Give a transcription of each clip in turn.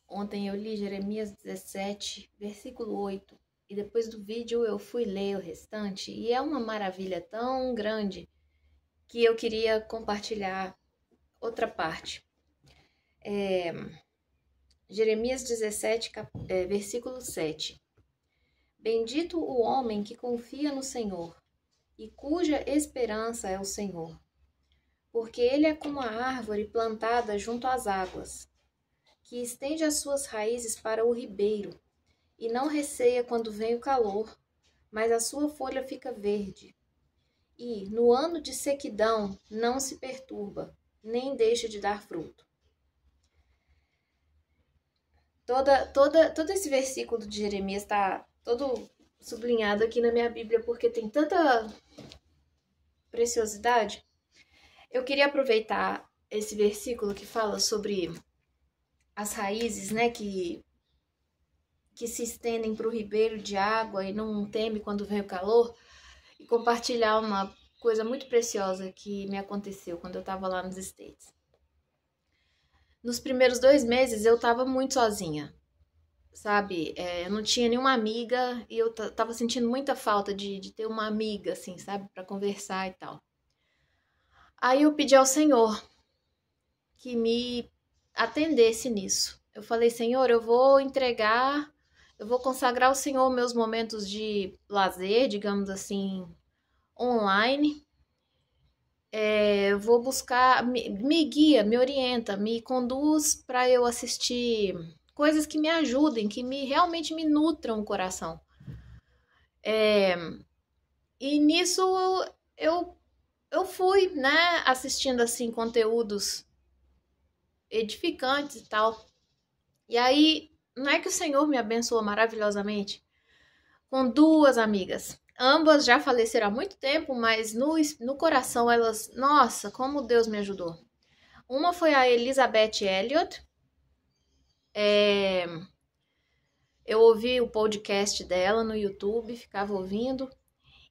Ontem eu li Jeremias 17, versículo 8, e depois do vídeo eu fui ler o restante, e é uma maravilha tão grande que eu queria compartilhar outra parte. Jeremias 17, versículo 7. Bendito o homem que confia no Senhor e cuja esperança é o Senhor, porque ele é como a árvore plantada junto às águas, que estende as suas raízes para o ribeiro, e não receia quando vem o calor, mas a sua folha fica verde. E, no ano de sequidão, não se perturba, nem deixa de dar fruto. Todo esse versículo de Jeremias está todo sublinhado aqui na minha Bíblia, porque tem tanta preciosidade. Eu queria aproveitar esse versículo que fala sobre as raízes, né, que se estendem para o ribeiro de água e não teme quando vem o calor, e compartilhar uma coisa muito preciosa que me aconteceu quando eu estava lá nos States. Nos primeiros 2 meses eu estava muito sozinha, sabe? Eu não tinha nenhuma amiga e eu estava sentindo muita falta de ter uma amiga, assim, sabe? Para conversar e tal. Aí eu pedi ao Senhor que me atendesse nisso. Eu falei, Senhor, eu vou consagrar ao Senhor meus momentos de lazer, digamos assim, online. Eu vou buscar, me guia, me orienta, me conduz para eu assistir coisas que me ajudem, que realmente me nutram o coração. E nisso eu fui, né, assistindo assim conteúdos edificantes e tal. E aí, não é que o Senhor me abençoou maravilhosamente com 2 amigas. Ambas já faleceram há muito tempo, mas no coração elas... Nossa, como Deus me ajudou. Uma foi a Elizabeth Elliot. Eu ouvi o podcast dela no YouTube, ficava ouvindo.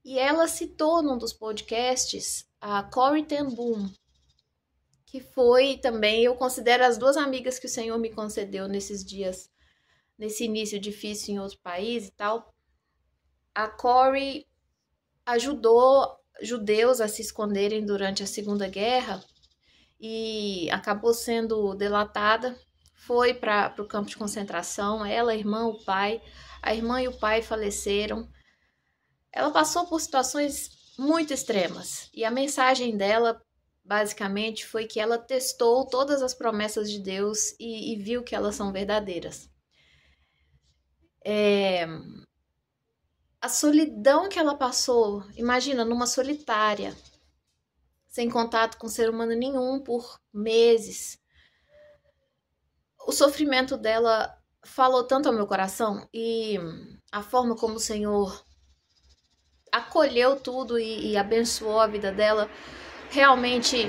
E ela citou num dos podcasts a Corrie ten Boom, que foi também, eu considero as 2 amigas que o Senhor me concedeu nesses dias, nesse início difícil em outro país e tal. A Corrie ajudou judeus a se esconderem durante a Segunda Guerra e acabou sendo delatada. Foi para o campo de concentração, ela, a irmã, o pai. A irmã e o pai faleceram. Ela passou por situações muito extremas e a mensagem dela, basicamente, foi que ela testou todas as promessas de Deus e viu que elas são verdadeiras. A solidão que ela passou, imagina, numa solitária, sem contato com ser humano nenhum por meses. O sofrimento dela falou tanto ao meu coração e a forma como o Senhor acolheu tudo e abençoou a vida dela, realmente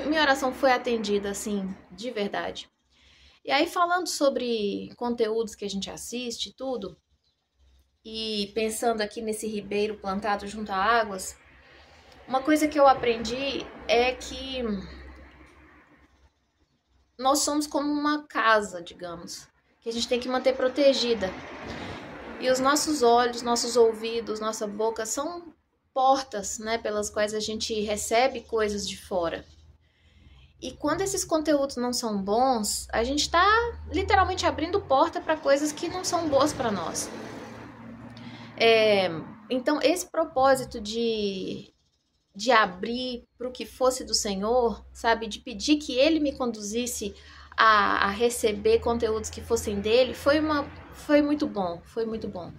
minha oração foi atendida, assim, de verdade. E aí, falando sobre conteúdos que a gente assiste, tudo, e pensando aqui nesse ribeiro plantado junto a águas, uma coisa que eu aprendi é que nós somos como uma casa, digamos, que a gente tem que manter protegida. E os nossos olhos, nossos ouvidos, nossa boca são portas, né, pelas quais a gente recebe coisas de fora. E quando esses conteúdos não são bons, a gente está literalmente abrindo porta para coisas que não são boas para nós. Então, esse propósito de abrir para o que fosse do Senhor, sabe, de pedir que Ele me conduzisse a receber conteúdos que fossem dele, foi muito bom, foi muito bom.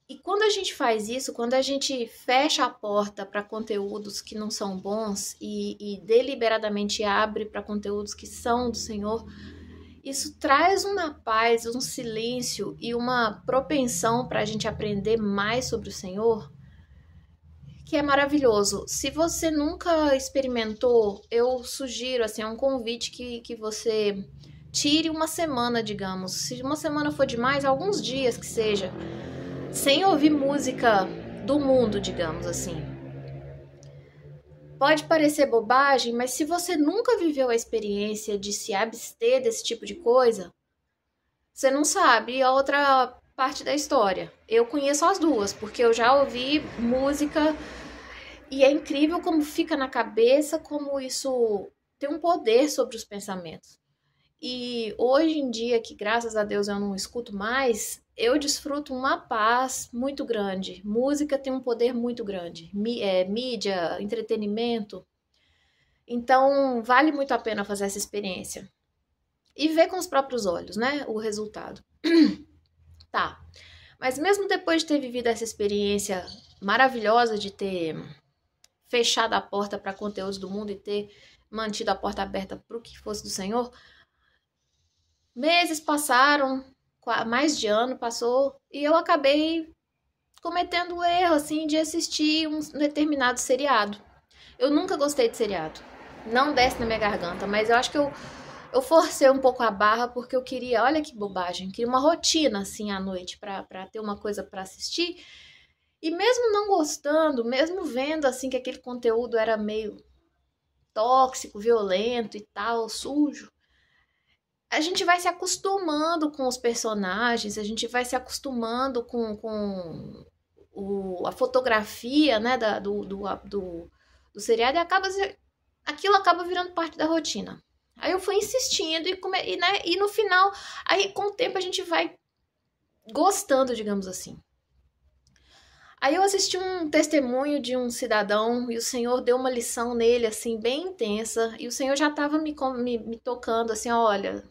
E quando a gente faz isso, quando a gente fecha a porta para conteúdos que não são bons e deliberadamente abre para conteúdos que são do Senhor, isso traz uma paz, um silêncio e uma propensão para a gente aprender mais sobre o Senhor, que é maravilhoso. Se você nunca experimentou, eu sugiro, assim, é um convite que você tire uma semana, digamos. Se uma semana for demais, alguns dias que seja, sem ouvir música do mundo, digamos assim. Pode parecer bobagem, mas se você nunca viveu a experiência de se abster desse tipo de coisa, você não sabe a outra parte da história. Eu conheço as duas, porque eu já ouvi música e é incrível como fica na cabeça, como isso tem um poder sobre os pensamentos. E hoje em dia, que graças a Deus eu não escuto mais, eu desfruto uma paz muito grande. Música tem um poder muito grande. Mídia, entretenimento. Então, vale muito a pena fazer essa experiência. E ver com os próprios olhos, né? O resultado. Tá. Mas mesmo depois de ter vivido essa experiência maravilhosa de ter fechado a porta para conteúdos do mundo e ter mantido a porta aberta para o que fosse do Senhor, meses passaram, mais de ano passou, e eu acabei cometendo o erro, assim, de assistir um determinado seriado. Eu nunca gostei de seriado. Não desce na minha garganta, mas eu acho que eu forcei um pouco a barra porque eu queria, olha que bobagem, queria uma rotina, assim, à noite, pra ter uma coisa pra assistir. E mesmo não gostando, mesmo vendo, assim, que aquele conteúdo era meio tóxico, violento e tal, sujo, a gente vai se acostumando com os personagens, a gente vai se acostumando com a fotografia, né, do seriado, e aquilo acaba virando parte da rotina. Aí eu fui insistindo e no final, aí com o tempo a gente vai gostando, digamos assim. Aí eu assisti um testemunho de um cidadão e o Senhor deu uma lição nele, assim, bem intensa. E o Senhor já estava me tocando, assim, olha,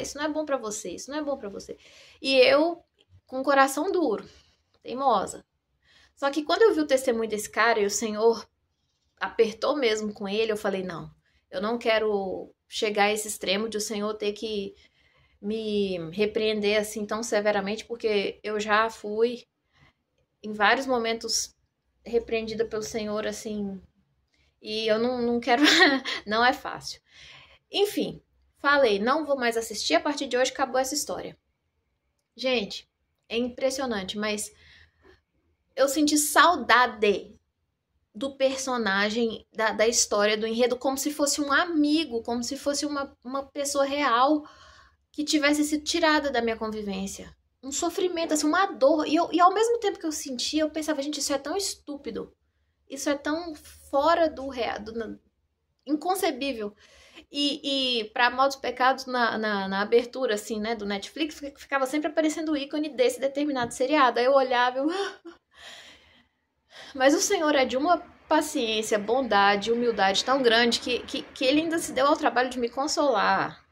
isso não é bom para você, isso não é bom para você. E eu, com o coração duro, teimosa. Só que quando eu vi o testemunho desse cara e o Senhor apertou mesmo com ele, eu falei, não, eu não quero chegar a esse extremo de o Senhor ter que me repreender assim tão severamente, porque eu já fui em vários momentos repreendida pelo Senhor, assim, e eu não quero, não é fácil. Enfim, falei, não vou mais assistir, a partir de hoje acabou essa história. Gente, é impressionante, mas eu senti saudade do personagem, da história, do enredo, como se fosse um amigo, como se fosse uma pessoa real que tivesse sido tirada da minha convivência. Um sofrimento, assim, uma dor. E ao mesmo tempo que eu sentia, eu pensava, gente, isso é tão estúpido. Isso é tão fora do real, inconcebível. E para Mal dos Pecados, na abertura, assim, né, do Netflix, ficava sempre aparecendo o ícone desse determinado seriado. Aí eu olhava, Mas o Senhor é de uma paciência, bondade, humildade tão grande que ele ainda se deu ao trabalho de me consolar.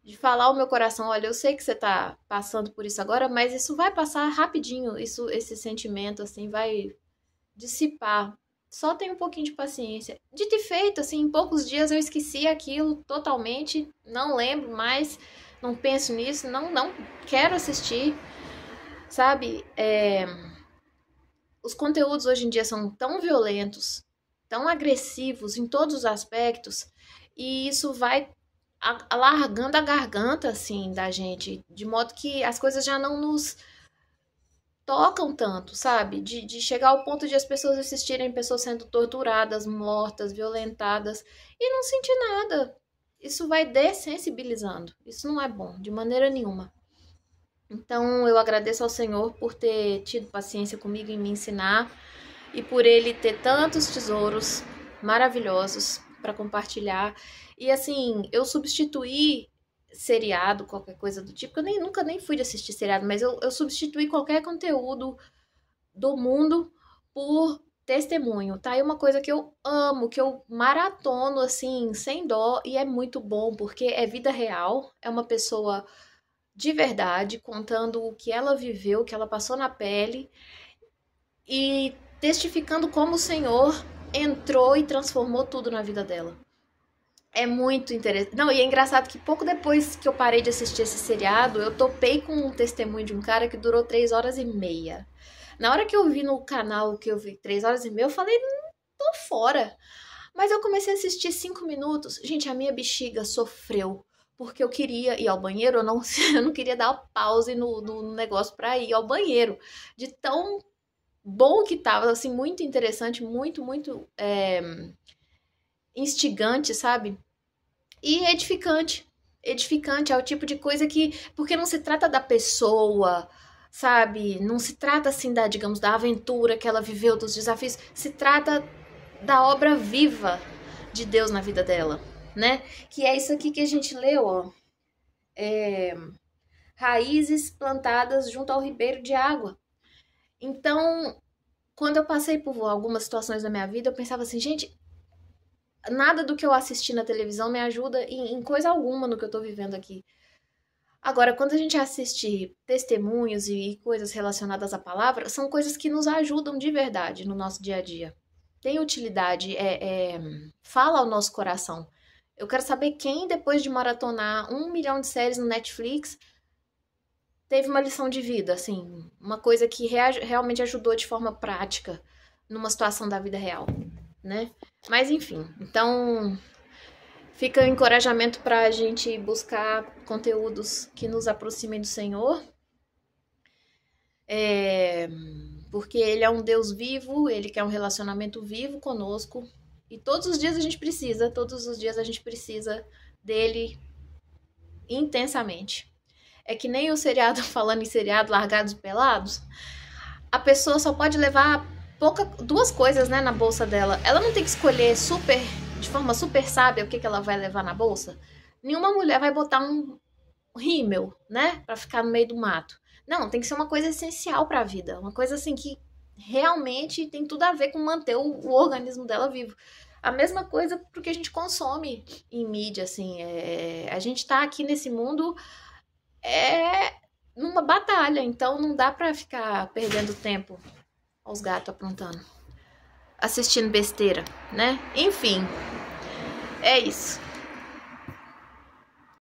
De falar ao meu coração, olha, eu sei que você tá passando por isso agora, mas isso vai passar rapidinho, esse sentimento, assim, vai dissipar. Só tem um pouquinho de paciência. Dito e feito, assim, em poucos dias eu esqueci aquilo totalmente, não lembro mais, não penso nisso, não quero assistir, sabe? Os conteúdos hoje em dia são tão violentos, tão agressivos em todos os aspectos, e isso vai alargando a garganta, assim, da gente, de modo que as coisas já não nos tocam tanto, sabe? De chegar ao ponto de as pessoas assistirem pessoas sendo torturadas, mortas, violentadas, e não sentir nada. Isso vai dessensibilizando. Isso não é bom, de maneira nenhuma. Então, eu agradeço ao Senhor por ter tido paciência comigo em me ensinar e por ele ter tantos tesouros maravilhosos para compartilhar. E assim, eu substituí seriado, qualquer coisa do tipo, eu nunca nem fui de assistir seriado, mas eu substituí qualquer conteúdo do mundo por testemunho, tá? É uma coisa que eu amo, que eu maratono assim, sem dó, e é muito bom, porque é vida real, é uma pessoa de verdade, contando o que ela viveu, o que ela passou na pele e testificando como o Senhor entrou e transformou tudo na vida dela. É muito interessante. Não, e é engraçado que pouco depois que eu parei de assistir esse seriado, eu topei com um testemunho de um cara que durou 3 horas e meia. Na hora que eu vi no canal que eu vi 3 horas e meia, eu falei, tô fora. Mas eu comecei a assistir 5 minutos. Gente, a minha bexiga sofreu. Porque eu queria ir ao banheiro, eu não queria dar pause no negócio pra ir ao banheiro. De tão bom que tava, assim, muito interessante, muito, instigante, sabe? E edificante. Edificante é o tipo de coisa que, porque não se trata da pessoa, sabe? Não se trata assim da, digamos, da aventura que ela viveu, dos desafios, se trata da obra viva de Deus na vida dela, né? Que é isso aqui que a gente leu, ó. Raízes plantadas junto ao ribeiro de água. Então, quando eu passei por algumas situações da minha vida, eu pensava assim, gente, nada do que eu assisti na televisão me ajuda em coisa alguma no que eu tô vivendo aqui. Agora, quando a gente assiste testemunhos e coisas relacionadas à palavra, são coisas que nos ajudam de verdade no nosso dia a dia. Tem utilidade, fala ao nosso coração. Eu quero saber quem, depois de maratonar 1 milhão de séries no Netflix, teve uma lição de vida, assim, uma coisa que realmente ajudou de forma prática numa situação da vida real, né? Mas enfim, então fica o encorajamento para a gente buscar conteúdos que nos aproximem do Senhor, porque Ele é um Deus vivo, Ele quer um relacionamento vivo conosco, e todos os dias a gente precisa dele intensamente. É que nem o seriado, falando em seriado Largados e Pelados, a pessoa só pode levar duas coisas, né, na bolsa dela. Ela não tem que escolher de forma super sábia o que ela vai levar na bolsa. Nenhuma mulher vai botar um rímel, né, pra ficar no meio do mato. Não, tem que ser uma coisa essencial pra vida. Uma coisa assim que realmente tem tudo a ver com manter o organismo dela vivo. A mesma coisa pro que a gente consome em mídia, assim. A gente tá aqui nesse mundo numa batalha, então não dá pra ficar perdendo tempo aos gatos aprontando, assistindo besteira, né? Enfim, é isso.